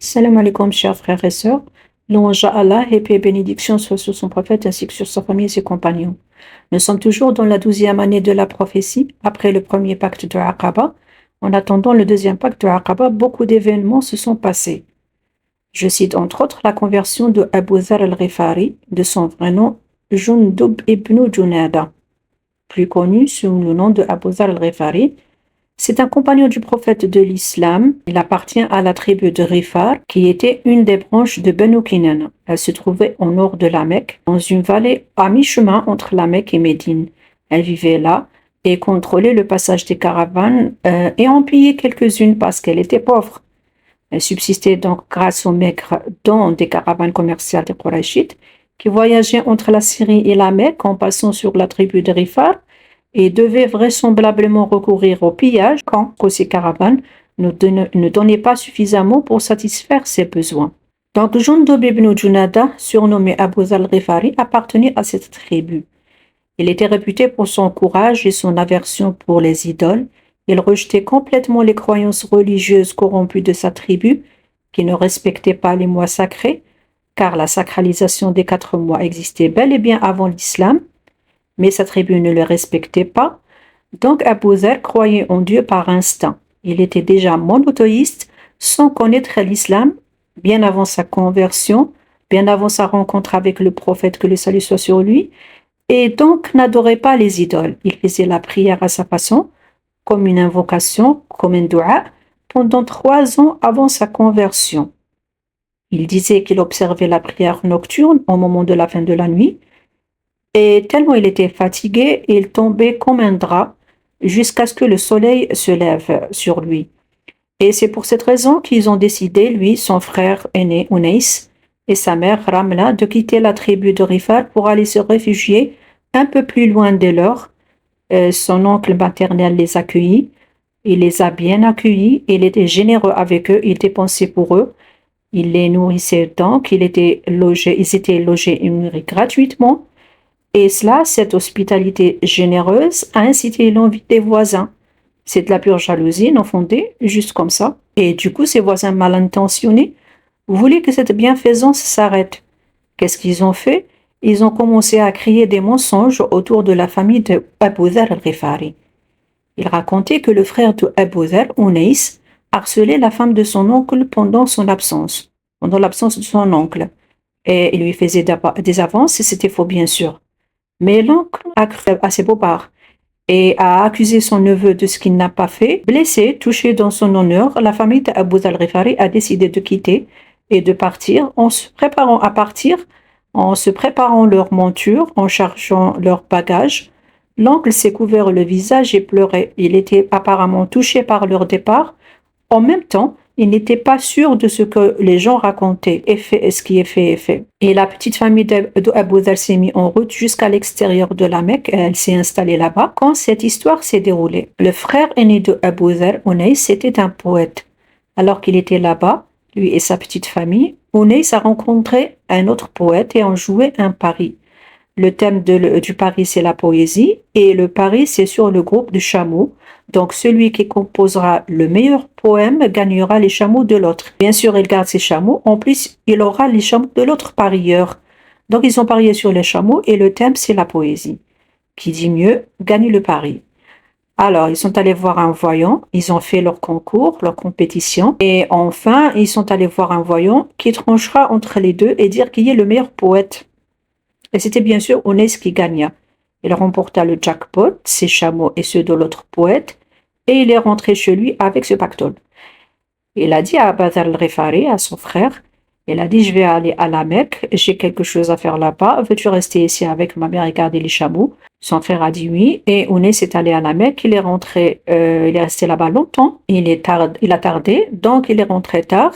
Salam alaikum, chers frères et sœurs. Louange à Allah et paix et bénédiction soient sur son prophète ainsi que sur sa famille et ses compagnons. Nous sommes toujours dans la 12e année de la prophétie, après le premier pacte de Aqaba. En attendant le deuxième pacte de Aqaba, beaucoup d'événements se sont passés. Je cite entre autres la conversion de Abu Dharr al-Ghifari, de son vrai nom Jundub ibn Junada, plus connu sous le nom de Abu Dharr al-Ghifari. C'est un compagnon du prophète de l'islam. Il appartient à la tribu de Ghifar, qui était une des branches de Banu Kinana. Elle se trouvait au nord de la Mecque, dans une vallée à mi-chemin entre la Mecque et Médine. Elle vivait là et contrôlait le passage des caravanes et en pillait quelques-unes parce qu'elle était pauvre. Elle subsistait donc grâce aux maigres dons des caravanes commerciales des Qurayshites qui voyageaient entre la Syrie et la Mecque en passant sur la tribu de Ghifar et devait vraisemblablement recourir au pillage quand ces caravanes ne donnaient pas suffisamment pour satisfaire ses besoins. Donc Jundub ibn Junada, surnommé Abu Dharr al-Ghifari, appartenait à cette tribu. Il était réputé pour son courage et son aversion pour les idoles. Il rejetait complètement les croyances religieuses corrompues de sa tribu, qui ne respectait pas les mois sacrés, car la sacralisation des 4 mois existait bel et bien avant l'islam, mais sa tribu ne le respectait pas. Donc Abu Dharr croyait en Dieu par instinct. Il était déjà monothéiste sans connaître l'islam, bien avant sa conversion, bien avant sa rencontre avec le prophète, que le salut soit sur lui, et donc n'adorait pas les idoles. Il faisait la prière à sa façon, comme une invocation, comme un dua, pendant 3 ans avant sa conversion. Il disait qu'il observait la prière nocturne au moment de la fin de la nuit, et tellement il était fatigué, il tombait comme un drap jusqu'à ce que le soleil se lève sur lui. Et c'est pour cette raison qu'ils ont décidé, lui, son frère aîné Unais et sa mère Ramla, de quitter la tribu de Ghifar pour aller se réfugier un peu plus loin des leurs. Son oncle maternel les accueillit, il les a bien accueillis, il était généreux avec eux, il dépensait pour eux, il les nourrissait donc, ils étaient logés et nourris gratuitement. Et cela, cette hospitalité généreuse, a incité l'envie des voisins. C'est de la pure jalousie non fondée, juste comme ça. Et du coup, ces voisins mal intentionnés voulaient que cette bienfaisance s'arrête. Qu'est-ce qu'ils ont fait? Ils ont commencé à crier des mensonges autour de la famille de Abu Dharr al-Ghifari. Ils racontaient que le frère de Abu Dharr, Unais, harcelait la femme de son oncle pendant l'absence de son oncle. Et il lui faisait des avances, et c'était faux bien sûr. Mais l'oncle a cru à ses beaux-parents et a accusé son neveu de ce qu'il n'a pas fait. Blessé, touché dans son honneur, la famille d'Abu Dharr al-Ghifari a décidé de quitter et de partir en se préparant leur monture, en chargeant leurs bagages. L'oncle s'est couvert le visage et pleurait. Il était apparemment touché par leur départ. En même temps, il n'était pas sûr de ce que les gens racontaient. Ce qui est fait est fait. Et la petite famille d'Abu Dharr s'est mise en route jusqu'à l'extérieur de la Mecque. Elle s'est installée là-bas quand cette histoire s'est déroulée. Le frère aîné de Abu Dharr, Unais, était un poète. Alors qu'il était là-bas, lui et sa petite famille, Unais a rencontré un autre poète et ont joué un pari. Le thème du pari, c'est la poésie, et le pari, c'est sur le groupe de chameaux. Donc, celui qui composera le meilleur poème gagnera les chameaux de l'autre. Bien sûr, il garde ses chameaux. En plus, il aura les chameaux de l'autre parieur. Donc, ils ont parié sur les chameaux, et le thème, c'est la poésie. Qui dit mieux, gagne le pari. Alors, ils sont allés voir un voyant, ils ont fait leur concours, leur compétition, et enfin, ils sont allés voir un voyant qui tranchera entre les deux et dire qui est le meilleur poète. Et c'était bien sûr Unais qui gagna. Il remporta le jackpot, ses chameaux et ceux de l'autre poète, et il est rentré chez lui avec ce pactole. Il a dit à Abu Dharr al-Ghifari, à son frère, il a dit, je vais aller à la Mecque, j'ai quelque chose à faire là-bas, veux-tu rester ici avec ma mère et garder les chameaux? Son frère a dit oui, et Unais est allé à la Mecque, il est resté là-bas longtemps, il a tardé, donc il est rentré tard.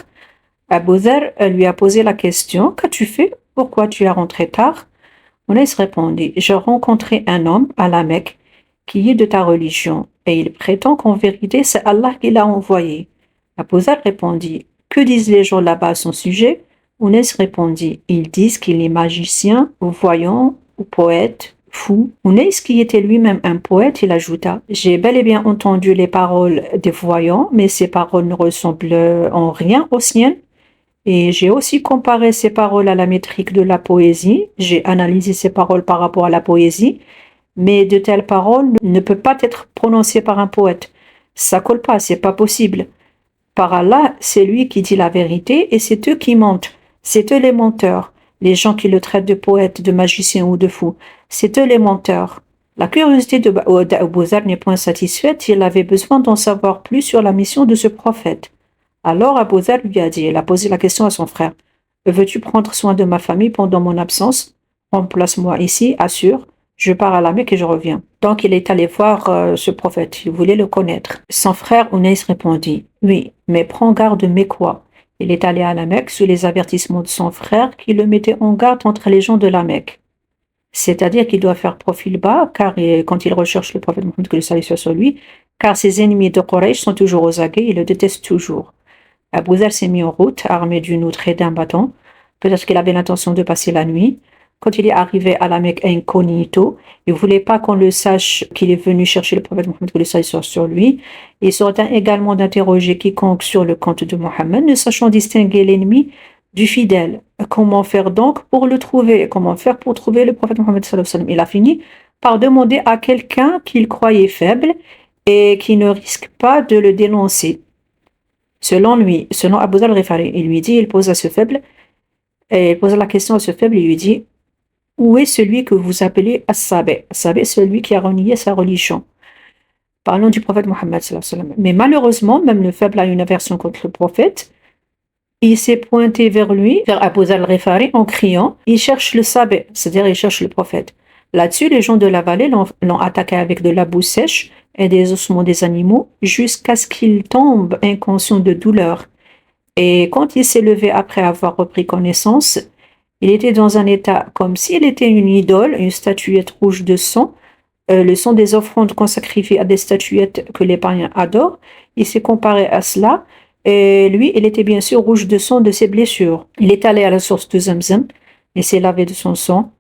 Abu Dharr lui a posé la question, qu'as-tu fait? Pourquoi tu es rentré tard? Unais répondit, j'ai rencontré un homme à la Mecque qui est de ta religion, et il prétend qu'en vérité c'est Allah qui l'a envoyé. Abu Dharr répondit, que disent les gens là-bas à son sujet? Unais répondit, ils disent qu'il est magicien, ou voyant, ou poète, fou. Unais, qui était lui-même un poète, il ajouta, j'ai bel et bien entendu les paroles des voyants, mais ces paroles ne ressemblent en rien aux siennes. Et j'ai aussi comparé ces paroles à la métrique de la poésie. J'ai analysé ces paroles par rapport à la poésie. Mais de telles paroles ne peuvent pas être prononcées par un poète. Ça colle pas, c'est pas possible. Par Allah, c'est lui qui dit la vérité et c'est eux qui mentent. C'est eux les menteurs. Les gens qui le traitent de poète, de magicien ou de fou. C'est eux les menteurs. La curiosité d'Abu Dharr n'est point satisfaite, il avait besoin d'en savoir plus sur la mission de ce prophète. Alors Abu Dharr lui a dit, il a posé la question à son frère, veux-tu prendre soin de ma famille pendant mon absence? Remplace-moi ici, assure, je pars à la Mecque et je reviens. Donc il est allé voir ce prophète, il voulait le connaître. Son frère Unais répondit, oui, mais prends garde, mais quoi? Il est allé à la Mecque sous les avertissements de son frère qui le mettait en garde contre les gens de la Mecque. C'est-à-dire qu'il doit faire profil bas, car quand il recherche le prophète Mohammed, que le salut soit sur lui, car ses ennemis de Quraysh sont toujours aux aguets, ils le détestent toujours. Abu Dharr s'est mis en route, armé d'une outre et d'un bâton. Peut-être qu'il avait l'intention de passer la nuit. Quand il est arrivé à la Mecque incognito, il ne voulait pas qu'on le sache qu'il est venu chercher le prophète Mohammed, que le salut soit sur lui. Il serait également d'interroger quiconque sur le compte de Mohammed, ne sachant distinguer l'ennemi du fidèle. Comment faire donc pour le trouver? Comment faire pour trouver le prophète Mohammed sallallahu alayhi wa sallam? Il a fini par demander à quelqu'un qu'il croyait faible et qui ne risque pas de le dénoncer. Selon Abu Dharr al-Ghifari, il pose la question à ce faible, il lui dit, où est celui que vous appelez As-Sabi? As-Sabi, celui qui a renié sa religion. Parlons du prophète Mohammed sallallahu alayhi wa sallam. Mais malheureusement, même le faible a une aversion contre le prophète. Il s'est pointé vers lui, vers Abu Dharr al-Ghifari, en criant, il cherche le Sabi, c'est-à-dire il cherche le prophète. Là-dessus, les gens de la vallée l'ont attaqué avec de la boue sèche et des ossements des animaux jusqu'à ce qu'il tombe inconscient de douleur. Et quand il s'est levé après avoir repris connaissance, il était dans un état comme s'il était une idole, une statuette rouge de sang, le sang des offrandes qu'on sacrifie à des statuettes que les païens adorent. Il s'est comparé à cela. Et lui, il était bien sûr rouge de sang de ses blessures. Il est allé à la source de Zamzam, il s'est lavé de son sang,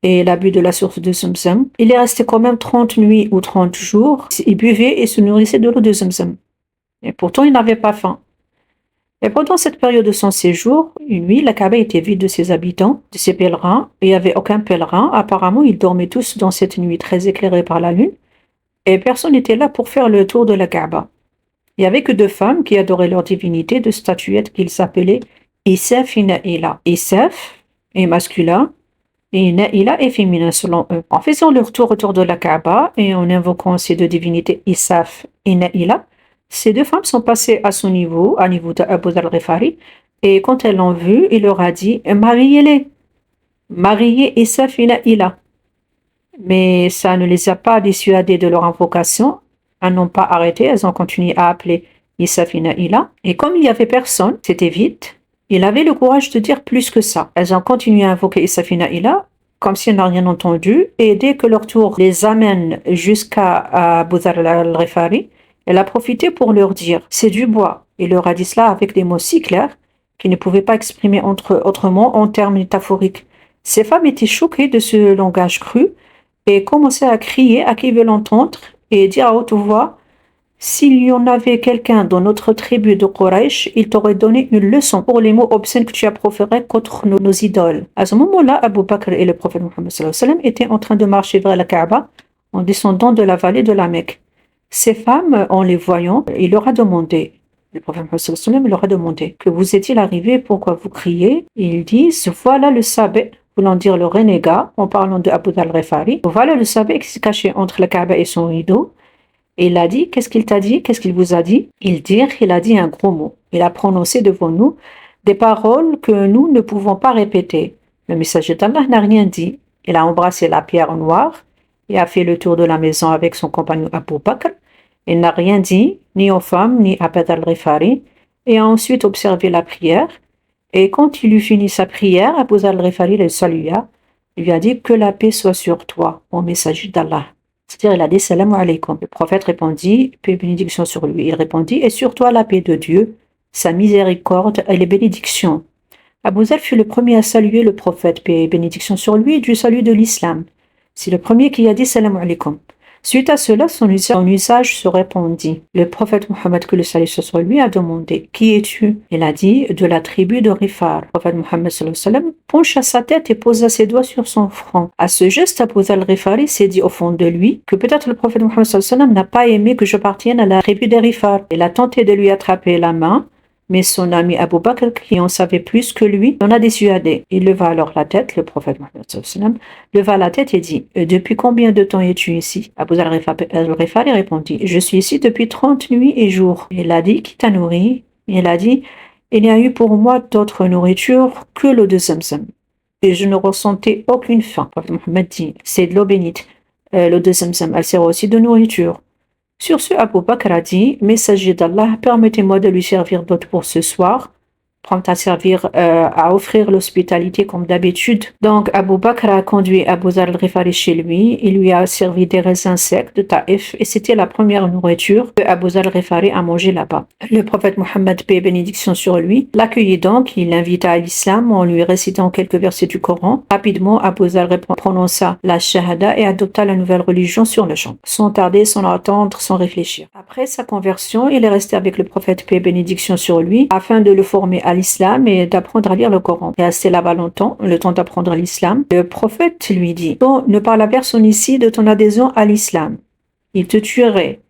et il a bu de la source de Zamzam. Il est resté quand même 30 nuits ou 30 jours. Il buvait et se nourrissait de l'eau de Zamzam. Et pourtant, il n'avait pas faim. Et pendant cette période de son séjour, une nuit, la Kaaba était vide de ses habitants, de ses pèlerins, et il n'y avait aucun pèlerin. Apparemment, ils dormaient tous dans cette nuit très éclairée par la lune, et personne n'était là pour faire le tour de la Kaaba. Il n'y avait que deux femmes qui adoraient leur divinité, deux statuettes qu'ils s'appelaient Isaf et Naïla. Isaf est masculin et Naïla est féminin selon eux. En faisant leur tour autour de la Kaaba et en invoquant ces deux divinités Isaf et Naïla, ces deux femmes sont passées à son niveau, à niveau d'Abu Dharr al-Ghifari, et quand elles l'ont vu, il leur a dit « Mariez-les, mariez Isaf et Naïla ». Mais ça ne les a pas dissuadées de leur invocation. Elles n'ont pas arrêté, elles ont continué à appeler Isaf et Naïla. Et comme il n'y avait personne, c'était vide, il avait le courage de dire plus que ça. Elles ont continué à invoquer Isaf et Naïla, comme si elles n'ont rien entendu. Et dès que leur tour les amène jusqu'à Abu Dharr al-Ghifari, elle a profité pour leur dire « c'est du bois ». Il leur a dit cela avec des mots si clairs qu'ils ne pouvaient pas exprimer autrement en termes métaphoriques. Ces femmes étaient choquées de ce langage cru et commençaient à crier à qui veut l'entendre et dire à haute voix « s'il y en avait quelqu'un dans notre tribu de Quraysh, il t'aurait donné une leçon pour les mots obscènes que tu as proférés contre nos idoles. » À ce moment-là, Abu Bakr et le prophète Mohammed sallallahu alayhi wa sallam étaient en train de marcher vers la Kaaba en descendant de la vallée de la Mecque. Ces femmes, en les voyant, il leur a demandé, le prophète Mohammed sallallahu alayhi wa sallam leur a demandé, que vous est-il arrivé, pourquoi vous criez? Ils disent, voilà le Sabi, voulant dire le renégat, en parlant de Abu Dharr al-Ghifari. Voilà le Sabi qui s'est caché entre la Kaaba et son rideau. Et il a dit, qu'est-ce qu'il t'a dit? Qu'est-ce qu'il vous a dit? Il a dit un gros mot. Il a prononcé devant nous des paroles que nous ne pouvons pas répéter. Le messager d'Allah n'a rien dit. Il a embrassé la pierre noire et a fait le tour de la maison avec son compagnon Abu Bakr. Il n'a rien dit, ni aux femmes, ni à Abu Dharr al-Ghifari, et a ensuite observé la prière. Et quand il eut fini sa prière, Abu Dharr al-Ghifari le salua. Il lui a dit que la paix soit sur toi, ô messager d'Allah. C'est-à-dire, il a dit salam alaykum. Le prophète répondit, paix et bénédiction sur lui. Il répondit, et sur toi la paix de Dieu, sa miséricorde et les bénédictions. Abu Dharr fut le premier à saluer le prophète, paix et bénédiction sur lui, du salut de l'islam. C'est le premier qui a dit salam alaykum. Suite à cela, son usage se répandit. Le prophète Mohammed, que le salut soit sur lui, a demandé: Qui es-tu? Il a dit: De la tribu de Rifar. Le prophète Mohammed pencha sa tête et posa ses doigts sur son front. À ce geste, Abu Dharr al-Ghifari s'est dit au fond de lui que peut-être le prophète Mohammed n'a pas aimé que j'appartienne à la tribu des Rifar. Il a tenté de lui attraper la main, mais son ami Abu Bakr, qui en savait plus que lui, l'en a dissuadé. Il leva alors la tête, le prophète Mohammed leva la tête et dit: Depuis combien de temps es-tu ici? Abu Dharr al-Ghifari répondit: Je suis ici depuis 30 nuits et jours. Il a dit: Qui t'a nourri? Il a dit: Il n'y a eu pour moi d'autre nourriture que l'eau de Zamzam. Et je ne ressentais aucune faim. Le prophète Mohammed dit: C'est de l'eau bénite. L'eau de Zamzam, elle sert aussi de nourriture. Sur ce, Abu Bakr a dit: Messager d'Allah, permettez-moi de lui servir d'hôte pour ce soir. Prompt à offrir l'hospitalité comme d'habitude. Donc Abu Bakr a conduit Abu Dharr al-Ghifari chez lui. Il lui a servi des raisins secs de Taïf et c'était la première nourriture que Abu Dharr al-Ghifari a mangé là-bas. Le prophète Mohammed, paix et bénédiction sur lui, l'accueillit donc. Il l'invita à l'islam en lui récitant quelques versets du Coran. Rapidement, Abu Dharr prononça la shahada et adopta la nouvelle religion sur le champ, sans tarder, sans attendre, sans réfléchir. Après sa conversion, il est resté avec le prophète, paix et bénédiction sur lui, afin de le former à l'islam et d'apprendre à lire le Coran. Il est resté là-bas longtemps, le temps d'apprendre l'islam. Le prophète lui dit: Ne parle à personne ici de ton adhésion à l'islam. Il te tuerait.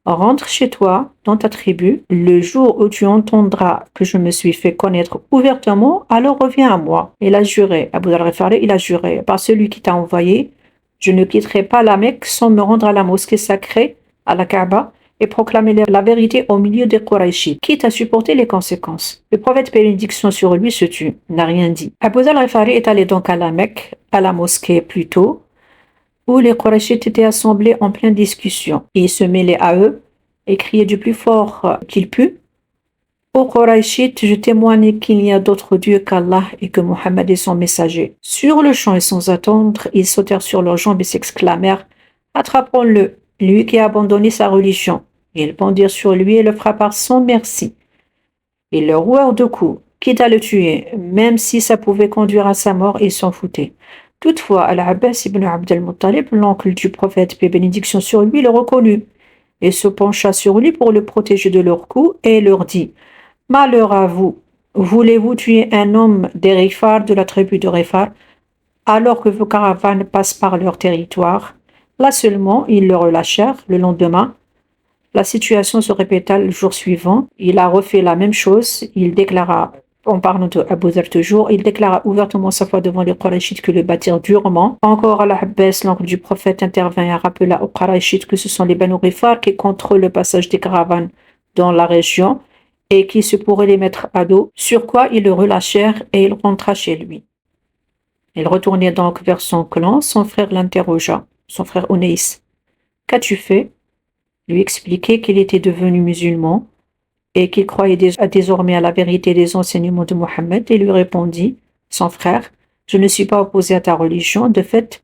Rentre chez toi, dans ta tribu. Le jour où tu entendras que je me suis fait connaître ouvertement, alors reviens à moi. Il a juré, Abu Dharr al-Ghifari, il a juré par celui qui t'a envoyé: Je ne quitterai pas la Mecque sans me rendre à la mosquée sacrée, à la Kaaba, et proclamer la vérité au milieu des Qurayshites, quitte à supporter les conséquences. Le prophète, bénédiction sur lui, se tut, n'a rien dit. Abu Dharr al-Ghifari est allé donc à la Mecque, à la mosquée plutôt, où les Qurayshites étaient assemblés en pleine discussion. Il se mêlait à eux et criait du plus fort qu'il put: Ô Qurayshites, je témoigne qu'il n'y a d'autre Dieu qu'Allah et que Mohammed est son messager. Sur le champ et sans attendre, ils sautèrent sur leurs jambes et s'exclamèrent: Attrapons-le, lui qui a abandonné sa religion. Ils bondirent sur lui et le frappèrent sans merci. Ils le rouèrent de coups, quitte à le tuer, même si ça pouvait conduire à sa mort, ils s'en foutaient. Toutefois, Al-Abbas ibn Abd al-Muttalib, l'oncle du prophète, paix et bénédiction sur lui, le reconnut et se pencha sur lui pour le protéger de leurs coups et leur dit: Malheur à vous, voulez-vous tuer un homme des Rifar, de la tribu de Rifar, alors que vos caravanes passent par leur territoire? Là seulement, ils le relâchèrent. Le lendemain, la situation se répéta le jour suivant. Il a refait la même chose. Il déclara, en parlant de Abu Dharr toujours, il déclara ouvertement sa foi devant les Qurayshites que le battirent durement. Encore Al-Abbas, l'oncle du prophète, intervint et rappela aux Qurayshites que ce sont les Banu Rifar qui contrôlent le passage des caravanes dans la région et qui se pourraient les mettre à dos, sur quoi ils le relâchèrent et il rentra chez lui. Il retournait donc vers son clan. Son frère l'interrogea, son frère Oneis: Qu'as-tu fait? Lui expliquait qu'il était devenu musulman et qu'il croyait désormais à la vérité des enseignements de Mohammed, et lui répondit, son frère: Je ne suis pas opposé à ta religion, de fait,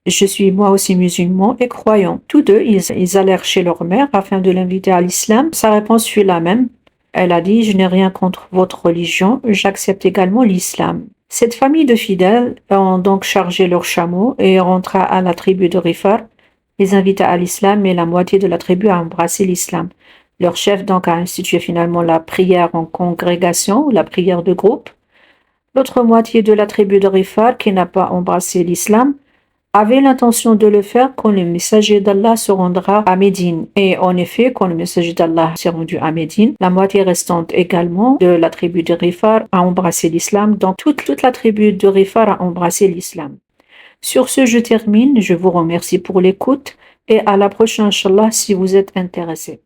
je suis moi aussi musulman et croyant. Tous deux, ils allèrent chez leur mère afin de l'inviter à l'islam. Sa réponse fut la même. Elle a dit: Je n'ai rien contre votre religion, j'accepte également l'islam. Cette famille de fidèles ont donc chargé leurs chameaux et rentra à la tribu de Rifar, les invita à l'islam et la moitié de la tribu a embrassé l'islam. Leur chef donc a institué finalement la prière en congrégation, ou la prière de groupe. L'autre moitié de la tribu de Rifar, qui n'a pas embrassé l'islam, avait l'intention de le faire quand le messager d'Allah se rendra à Médine. Et en effet, quand le messager d'Allah s'est rendu à Médine, la moitié restante également de la tribu de Rifar a embrassé l'islam. Donc toute la tribu de Rifar a embrassé l'islam. Sur ce, je termine. Je vous remercie pour l'écoute et à la prochaine, Inch'Allah, si vous êtes intéressés.